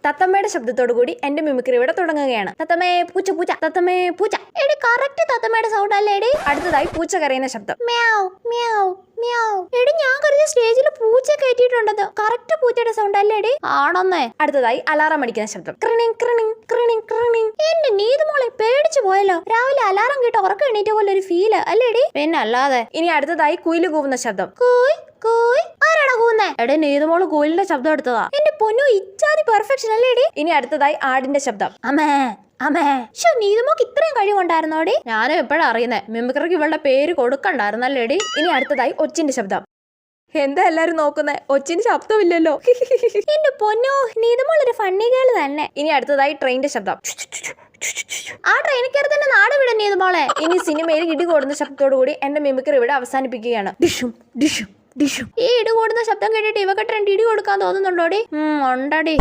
തത്തമ്മയുടെ ശബ്ദത്തോടു കൂടി എന്റെ മിമിക്രി ഇവിടെ തുടങ്ങുകയാണ്. തത്തമ്മേ പൂച്ച പൂച്ച, തത്തമ്മേ പൂച്ച. എടി കറക്റ്റ് തത്തമ്മയുടെ സൗണ്ട് അല്ലേ എടി? അടുത്തതായി പൂച്ച കരയുന്ന ശബ്ദം. മ്യാവ് മ്യാവ് മ്യാവ്. എടി ഞാൻ കരുതിയ സ്റ്റേജിൽ പൂച്ച കയറ്റിയിട്ടുണ്ടെന്ന്. കറക്റ്റ് പൂച്ചയുടെ സൗണ്ട് അല്ലേ എടി? ആണെന്നേ. അടുത്തതായി അലാറം അടിക്കുന്ന ശബ്ദം. ക്രിണിങ് ക്രിണിങ് ക്രിണിങ് ക്രിണിങ്. എന്റെ നീതുമോളെ പേടിച്ചു പോയല്ലോ. രാവിലെ അലാറം കേട്ട് ഉറക്കം എണീറ്റ പോലെ ഒരു ഫീല് അല്ലേടി? പിന്നെ അല്ലാതെ. ഇനി അടുത്തതായി കുയില് കൂവുന്ന ശബ്ദം. കൂയ് കൂയ്. ആരാടാ കൂവുന്നേ? എടേ നീതുമോള് കുയിലിന്റെ ശബ്ദം എടുത്തതാ. എന്റെ പൊന്നു ഇച്ചാതി പെർഫെക്ഷൻ അല്ലേടി? ഇനി അടുത്തതായി ആടിന്റെ ശബ്ദം. അമ്മേ അമ്മേ. ശോ നീതുമോക്ക് ഇത്രയും കഴിവുണ്ടായിരുന്നോടി? ഞാനും എപ്പോഴാ അറിയുന്നേ. മിമിക്രിക്ക് ഇവളുടെ പേര് കൊടുക്കണ്ടായിരുന്നല്ലേടി? ഇനി അടുത്തതായി ഒച്ചിന്റെ ശബ്ദം. എന്താ എല്ലാരും നോക്കുന്നേ? ഒച്ചിന് ശബ്ദമില്ലല്ലോ. എന്റെ പൊന്നോ നീതുമോൾ ഒരു ഫണ്ണി ഗേൾ തന്നെ. ഇനി അടുത്തതായി ട്രെയിനിന്റെ ശബ്ദം. ആ ട്രെയിനിൽ കയറി തന്നെ നാട് വിട നീതുമോളെ. ഇനി സിനിമയിൽ ഇടികൂടുന്ന ശബ്ദത്തോടു കൂടി എന്റെ മിമിക്രി ഇവിടെ അവസാനിപ്പിക്കുകയാണ്. ഡിഷും ഡിഷും ഡിഷും. ഈ ഇടികൂടുന്ന ശബ്ദം കേട്ടിട്ട് ഇവക്ക് ട്രെൻഡ് ഇടി കൊടുക്കാൻ തോന്നുന്നുണ്ടോടി? ഉണ്ടടി.